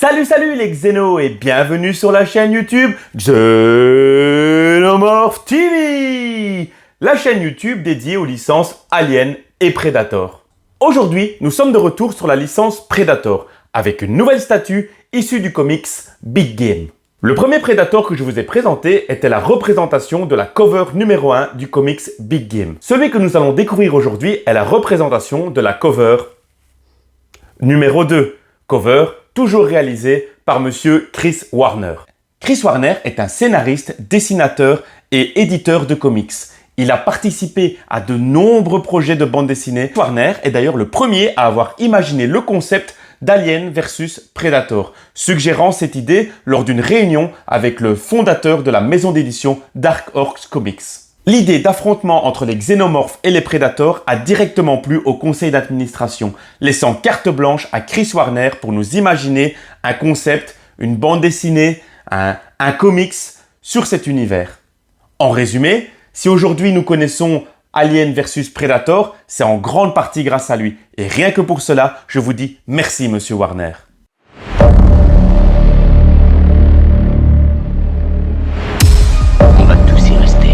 Salut les Xénos et bienvenue sur la chaîne YouTube Xenomorph TV, la chaîne YouTube dédiée aux licences Alien et Predator. Aujourd'hui, nous sommes de retour sur la licence Predator avec une nouvelle statue issue du comics Big Game. Le premier Predator que je vous ai présenté était la représentation de la cover numéro 1 du comics Big Game. Celui que nous allons découvrir aujourd'hui est la représentation de la cover numéro 2. Cover toujours réalisé par monsieur Chris Warner. Chris Warner est un scénariste, dessinateur et éditeur de comics. Il a participé à de nombreux projets de bande dessinée. Warner est d'ailleurs le premier à avoir imaginé le concept d'Alien versus Predator, suggérant cette idée lors d'une réunion avec le fondateur de la maison d'édition Dark Horse Comics. L'idée d'affrontement entre les xénomorphes et les prédateurs a directement plu au conseil d'administration, laissant carte blanche à Chris Warner pour nous imaginer un concept, une bande dessinée, un comics sur cet univers. En résumé, si aujourd'hui nous connaissons Alien versus Predator, c'est en grande partie grâce à lui. Et rien que pour cela, je vous dis merci monsieur Warner. On va tous y rester.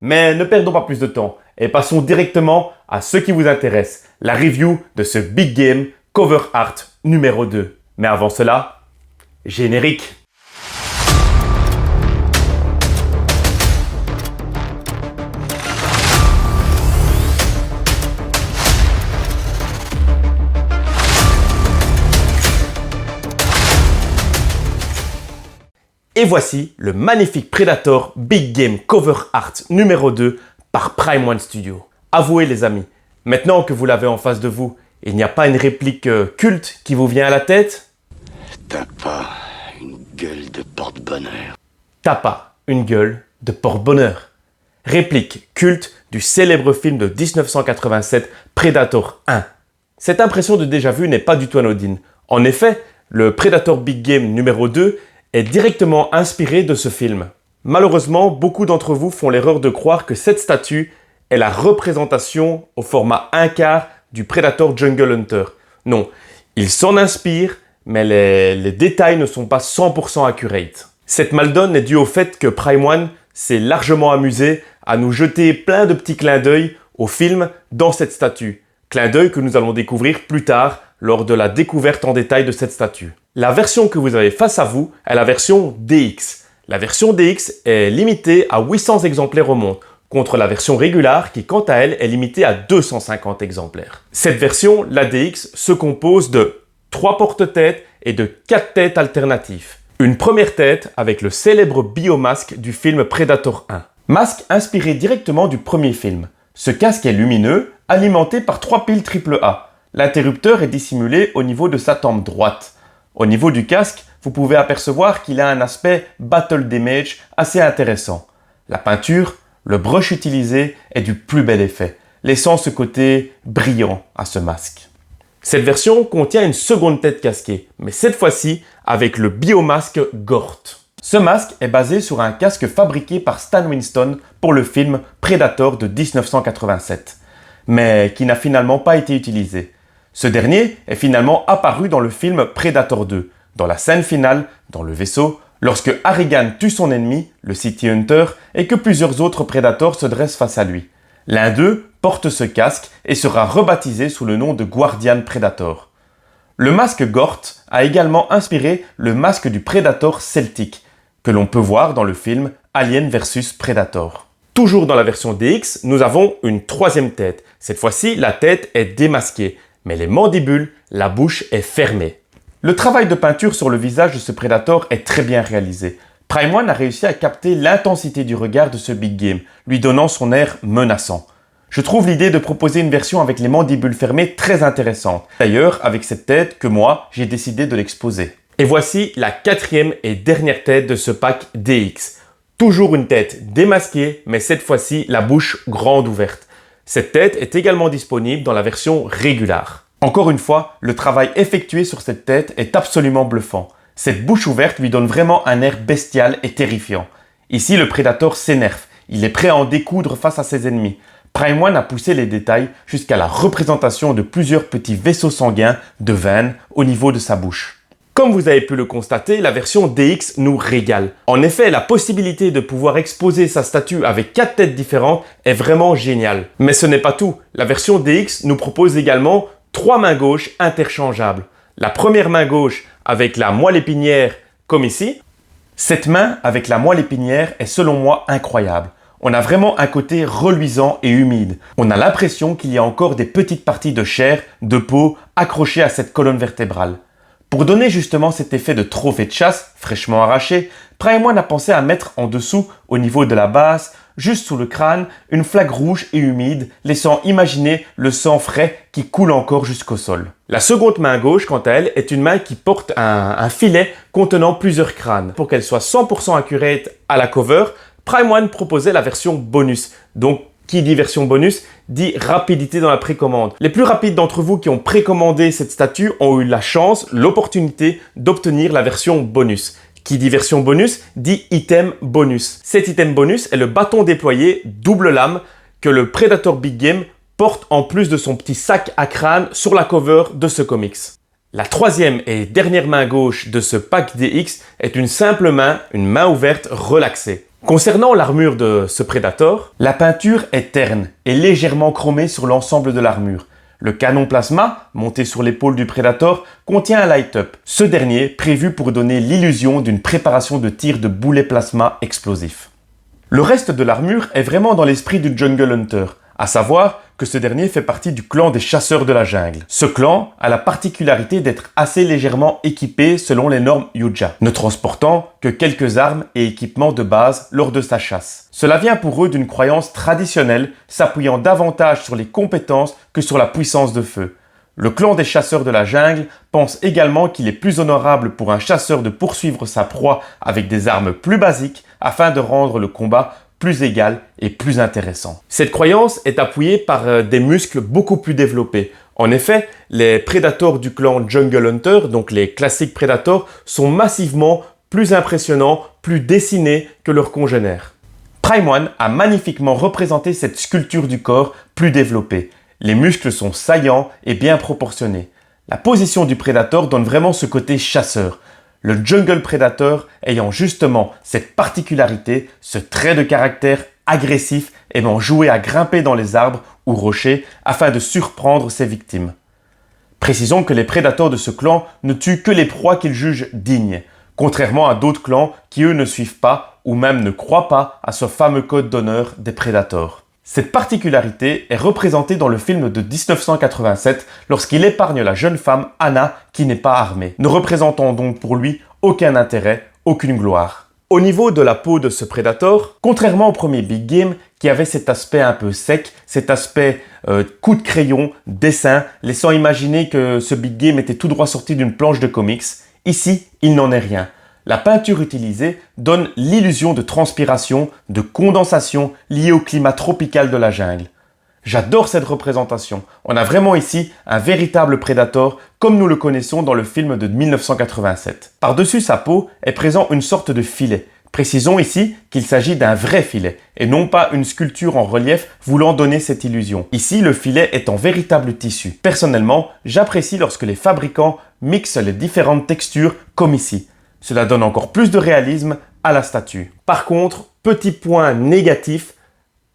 Mais ne perdons pas plus de temps et passons directement à ce qui vous intéresse, la review de ce Big Game Cover Art numéro 2. Mais avant cela, générique. Et voici le magnifique Predator Big Game Cover Art numéro 2 par Prime One Studio. Avouez les amis, maintenant que vous l'avez en face de vous, il n'y a pas une réplique culte qui vous vient à la tête? T'as pas une gueule de porte-bonheur. T'as pas une gueule de porte-bonheur. Réplique culte du célèbre film de 1987 Predator 1. Cette impression de déjà-vu n'est pas du tout anodine. En effet, le Predator Big Game numéro 2 est directement inspiré de ce film. Malheureusement, beaucoup d'entre vous font l'erreur de croire que cette statue est la représentation au format 1/4 du Predator Jungle Hunter. Non, il s'en inspire, mais les détails ne sont pas 100% accurate. Cette maldonne est due au fait que Prime One s'est largement amusé à nous jeter plein de petits clins d'œil au film dans cette statue. Clins d'œil que nous allons découvrir plus tard lors de la découverte en détail de cette statue. La version que vous avez face à vous est la version DX. La version DX est limitée à 800 exemplaires au monde, contre la version régulière qui, quant à elle, est limitée à 250 exemplaires. Cette version, la DX, se compose de 3 porte-têtes et de 4 têtes alternatives. Une première tête avec le célèbre biomasque du film Predator 1. Masque inspiré directement du premier film. Ce casque est lumineux, alimenté par 3 piles AAA. L'interrupteur est dissimulé au niveau de sa tempe droite. Au niveau du casque, vous pouvez apercevoir qu'il a un aspect Battle Damage assez intéressant. La peinture, le brush utilisé est du plus bel effet, laissant ce côté brillant à ce masque. Cette version contient une seconde tête casquée, mais cette fois-ci avec le biomasque Gort. Ce masque est basé sur un casque fabriqué par Stan Winston pour le film Predator de 1987, mais qui n'a finalement pas été utilisé. Ce dernier est finalement apparu dans le film Predator 2, dans la scène finale, dans le vaisseau, lorsque Harrigan tue son ennemi, le City Hunter, et que plusieurs autres Predators se dressent face à lui. L'un d'eux porte ce casque et sera rebaptisé sous le nom de Guardian Predator. Le masque Gort a également inspiré le masque du Predator celtique, que l'on peut voir dans le film Alien vs Predator. Toujours dans la version DX, nous avons une troisième tête. Cette fois-ci, la tête est démasquée, mais les mandibules, la bouche est fermée. Le travail de peinture sur le visage de ce Predator est très bien réalisé. Prime One a réussi à capter l'intensité du regard de ce Big Game, lui donnant son air menaçant. Je trouve l'idée de proposer une version avec les mandibules fermées très intéressante. D'ailleurs, avec cette tête que moi, j'ai décidé de l'exposer. Et voici la 4e et dernière tête de ce pack DX. Toujours une tête démasquée, mais cette fois-ci la bouche grande ouverte. Cette tête est également disponible dans la version régulière. Encore une fois, le travail effectué sur cette tête est absolument bluffant. Cette bouche ouverte lui donne vraiment un air bestial et terrifiant. Ici, le Predator s'énerve. Il est prêt à en découdre face à ses ennemis. Prime One a poussé les détails jusqu'à la représentation de plusieurs petits vaisseaux sanguins de veines au niveau de sa bouche. Comme vous avez pu le constater, la version DX nous régale. En effet, la possibilité de pouvoir exposer sa statue avec 4 têtes différentes est vraiment géniale. Mais ce n'est pas tout. La version DX nous propose également 3 mains gauches interchangeables. La première main gauche avec la moelle épinière comme ici. Cette main avec la moelle épinière est selon moi incroyable. On a vraiment un côté reluisant et humide. On a l'impression qu'il y a encore des petites parties de chair, de peau accrochées à cette colonne vertébrale. Pour donner justement cet effet de trophée de chasse, fraîchement arraché, Prime One a pensé à mettre en dessous, au niveau de la base, juste sous le crâne, une flaque rouge et humide, laissant imaginer le sang frais qui coule encore jusqu'au sol. La seconde main gauche, quant à elle, est une main qui porte un filet contenant plusieurs crânes. Pour qu'elle soit 100% accurate à la cover, Prime One proposait la version bonus. Donc, qui dit version bonus, dit rapidité dans la précommande. Les plus rapides d'entre vous qui ont précommandé cette statue ont eu la chance, l'opportunité d'obtenir la version bonus. Qui dit version bonus, dit item bonus. Cet item bonus est le bâton déployé double lame que le Predator Big Game porte en plus de son petit sac à crâne sur la cover de ce comics. La troisième et dernière main gauche de ce pack DX est une simple main, une main ouverte relaxée. Concernant l'armure de ce Predator, la peinture est terne et légèrement chromée sur l'ensemble de l'armure. Le canon plasma, monté sur l'épaule du Predator, contient un light-up, ce dernier prévu pour donner l'illusion d'une préparation de tir de boulets plasma explosifs. Le reste de l'armure est vraiment dans l'esprit du Jungle Hunter, à savoir que ce dernier fait partie du clan des chasseurs de la jungle. Ce clan a la particularité d'être assez légèrement équipé selon les normes Yuja, ne transportant que quelques armes et équipements de base lors de sa chasse. Cela vient pour eux d'une croyance traditionnelle s'appuyant davantage sur les compétences que sur la puissance de feu. Le clan des chasseurs de la jungle pense également qu'il est plus honorable pour un chasseur de poursuivre sa proie avec des armes plus basiques afin de rendre le combat plus égal et plus intéressant. Cette croyance est appuyée par des muscles beaucoup plus développés. En effet, les prédateurs du clan Jungle Hunter, donc les classiques prédateurs, sont massivement plus impressionnants, plus dessinés que leurs congénères. Prime One a magnifiquement représenté cette sculpture du corps plus développée. Les muscles sont saillants et bien proportionnés. La position du prédateur donne vraiment ce côté chasseur. Le Jungle Predator ayant justement cette particularité, ce trait de caractère agressif aimant jouer à grimper dans les arbres ou rochers afin de surprendre ses victimes. Précisons que les prédateurs de ce clan ne tuent que les proies qu'ils jugent dignes, contrairement à d'autres clans qui eux ne suivent pas ou même ne croient pas à ce fameux code d'honneur des prédateurs. Cette particularité est représentée dans le film de 1987 lorsqu'il épargne la jeune femme Anna qui n'est pas armée, ne représentant donc pour lui aucun intérêt, aucune gloire. Au niveau de la peau de ce Predator, contrairement au premier Big Game qui avait cet aspect un peu sec, cet aspect coup de crayon, dessin, laissant imaginer que ce Big Game était tout droit sorti d'une planche de comics, ici il n'en est rien. La peinture utilisée donne l'illusion de transpiration, de condensation liée au climat tropical de la jungle. J'adore cette représentation. On a vraiment ici un véritable Predator comme nous le connaissons dans le film de 1987. Par-dessus sa peau est présent une sorte de filet. Précisons ici qu'il s'agit d'un vrai filet et non pas une sculpture en relief voulant donner cette illusion. Ici, le filet est en véritable tissu. Personnellement, j'apprécie lorsque les fabricants mixent les différentes textures comme ici. Cela donne encore plus de réalisme à la statue. Par contre, petit point négatif,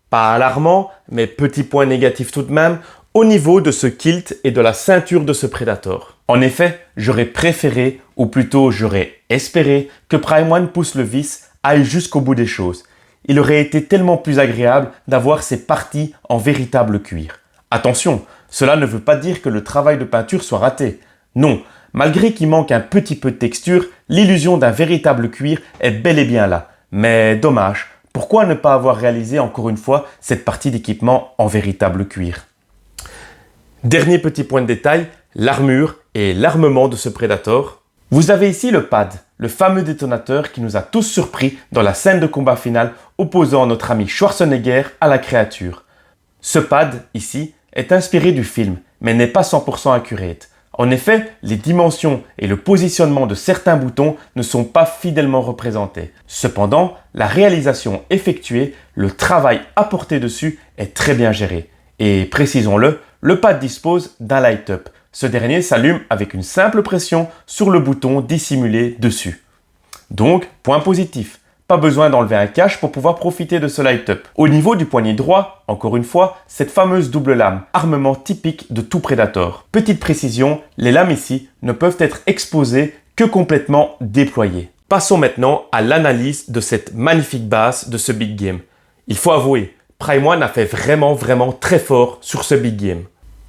pas alarmant, mais petit point négatif tout de même, au niveau de ce kilt et de la ceinture de ce Predator. En effet, j'aurais préféré, ou plutôt j'aurais espéré, que Prime One pousse le vice, aille jusqu'au bout des choses. Il aurait été tellement plus agréable d'avoir ces parties en véritable cuir. Attention, cela ne veut pas dire que le travail de peinture soit raté. Non, malgré qu'il manque un petit peu de texture, l'illusion d'un véritable cuir est bel et bien là. Mais dommage, pourquoi ne pas avoir réalisé encore une fois cette partie d'équipement en véritable cuir? Dernier petit point de détail, l'armure et l'armement de ce Predator. Vous avez ici le pad, le fameux détonateur qui nous a tous surpris dans la scène de combat finale opposant notre ami Schwarzenegger à la créature. Ce pad, ici, est inspiré du film, mais n'est pas 100% accurate. En effet, les dimensions et le positionnement de certains boutons ne sont pas fidèlement représentés. Cependant, la réalisation effectuée, le travail apporté dessus est très bien géré. Et précisons-le, le pad dispose d'un light-up. Ce dernier s'allume avec une simple pression sur le bouton dissimulé dessus. Donc, point positif. Pas besoin d'enlever un cache pour pouvoir profiter de ce light-up. Au niveau du poignet droit, encore une fois, cette fameuse double lame, armement typique de tout Predator. Petite précision, les lames ici ne peuvent être exposées que complètement déployées. Passons maintenant à l'analyse de cette magnifique base de ce Big Game. Il faut avouer, Prime One a fait vraiment très fort sur ce Big Game.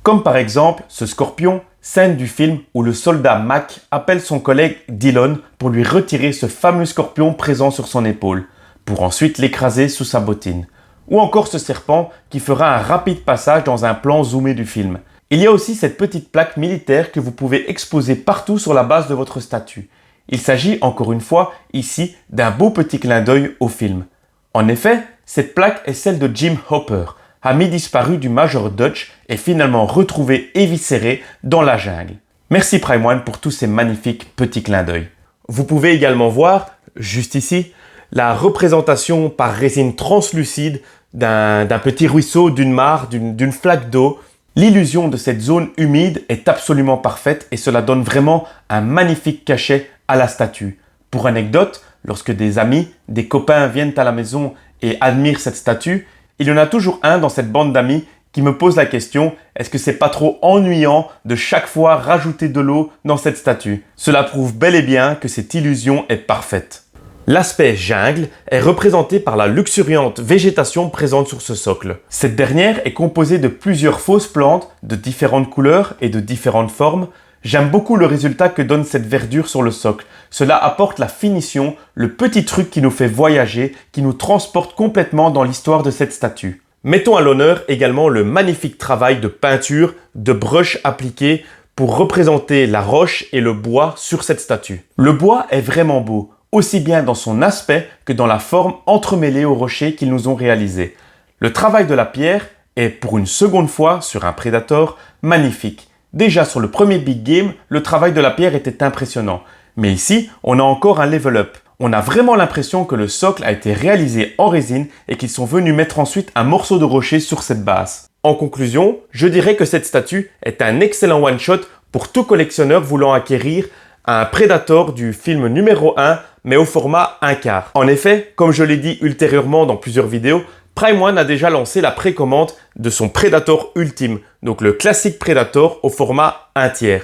Comme par exemple ce scorpion, scène du film où le soldat Mac appelle son collègue Dillon pour lui retirer ce fameux scorpion présent sur son épaule, pour ensuite l'écraser sous sa bottine. Ou encore ce serpent qui fera un rapide passage dans un plan zoomé du film. Il y a aussi cette petite plaque militaire que vous pouvez exposer partout sur la base de votre statue. Il s'agit encore une fois ici d'un beau petit clin d'œil au film. En effet, cette plaque est celle de Jim Hopper, ami disparu du Major Dutch et finalement retrouvé éviscéré dans la jungle. Merci Prime One pour tous ces magnifiques petits clins d'œil. Vous pouvez également voir, juste ici, la représentation par résine translucide d'un petit ruisseau, d'une mare, d'une flaque d'eau. L'illusion de cette zone humide est absolument parfaite et cela donne vraiment un magnifique cachet à la statue. Pour anecdote, lorsque des amis, des copains viennent à la maison et admirent cette statue, il y en a toujours un dans cette bande d'amis qui me pose la question, est-ce que c'est pas trop ennuyant de chaque fois rajouter de l'eau dans cette statue? Cela prouve bel et bien que cette illusion est parfaite. L'aspect jungle est représenté par la luxuriante végétation présente sur ce socle. Cette dernière est composée de plusieurs fausses plantes de différentes couleurs et de différentes formes. J'aime beaucoup le résultat que donne cette verdure sur le socle. Cela apporte la finition, le petit truc qui nous fait voyager, qui nous transporte complètement dans l'histoire de cette statue. Mettons à l'honneur également le magnifique travail de peinture, de brush appliqué pour représenter la roche et le bois sur cette statue. Le bois est vraiment beau, aussi bien dans son aspect que dans la forme entremêlée aux rochers qu'ils nous ont réalisés. Le travail de la pierre est pour une seconde fois sur un Predator magnifique. Déjà sur le premier Big Game, le travail de la pierre était impressionnant. Mais ici, on a encore un level up. On a vraiment l'impression que le socle a été réalisé en résine et qu'ils sont venus mettre ensuite un morceau de rocher sur cette base. En conclusion, je dirais que cette statue est un excellent one-shot pour tout collectionneur voulant acquérir un Predator du film numéro 1, mais au format 1/4. En effet, comme je l'ai dit ultérieurement dans plusieurs vidéos, Prime One a déjà lancé la précommande de son Predator Ultime, donc le classique Predator au format 1/3.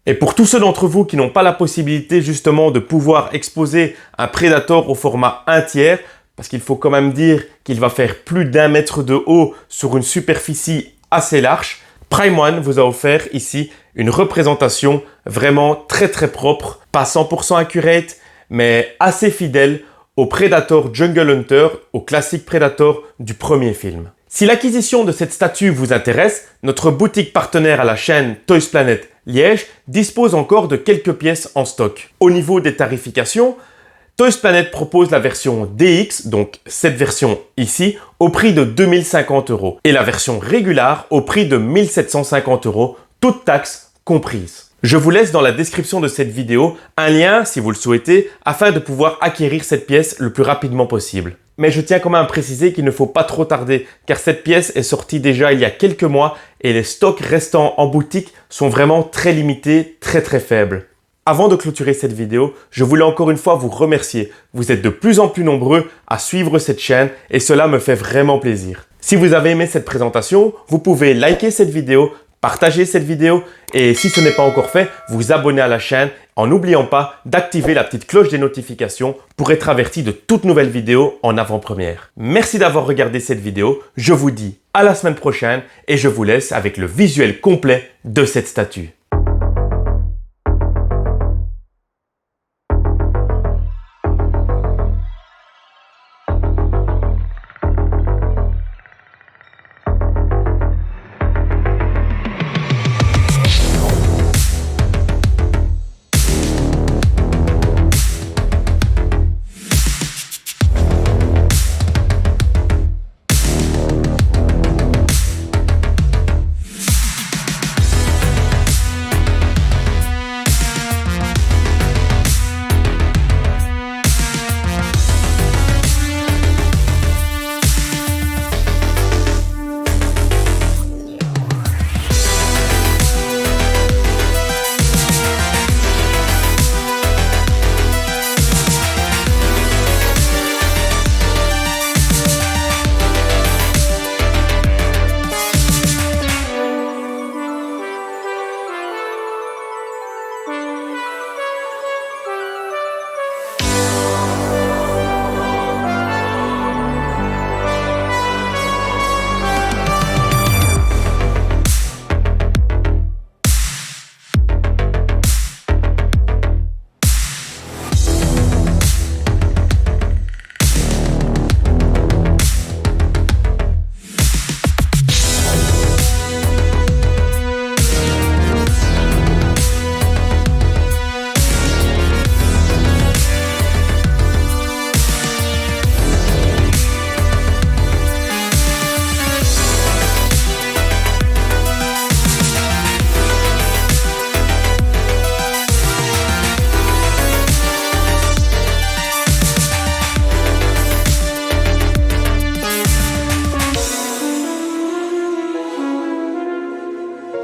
Et pour tous ceux d'entre vous qui n'ont pas la possibilité justement de pouvoir exposer un Predator au format 1/3, parce qu'il faut quand même dire qu'il va faire plus d'1 mètre de haut sur une superficie assez large, Prime One vous a offert ici une représentation vraiment très propre, pas 100% accurate, mais assez fidèle au Predator Jungle Hunter, au classique Predator du premier film. Si l'acquisition de cette statue vous intéresse, notre boutique partenaire à la chaîne Toys Planet Liège dispose encore de quelques pièces en stock. Au niveau des tarifications, Toys Planet propose la version DX, donc cette version ici, au prix de 2050 € et la version régulière au prix de 1750 €, toutes taxes comprises. Je vous laisse dans la description de cette vidéo un lien, si vous le souhaitez, afin de pouvoir acquérir cette pièce le plus rapidement possible. Mais je tiens quand même à préciser qu'il ne faut pas trop tarder, car cette pièce est sortie déjà il y a quelques mois et les stocks restants en boutique sont vraiment très limités, très faibles. Avant de clôturer cette vidéo, je voulais encore une fois vous remercier. Vous êtes de plus en plus nombreux à suivre cette chaîne et cela me fait vraiment plaisir. Si vous avez aimé cette présentation, vous pouvez liker cette vidéo, partager cette vidéo et si ce n'est pas encore fait, vous abonner à la chaîne en n'oubliant pas d'activer la petite cloche des notifications pour être averti de toutes nouvelles vidéos en avant-première. Merci d'avoir regardé cette vidéo, je vous dis à la semaine prochaine et je vous laisse avec le visuel complet de cette statue.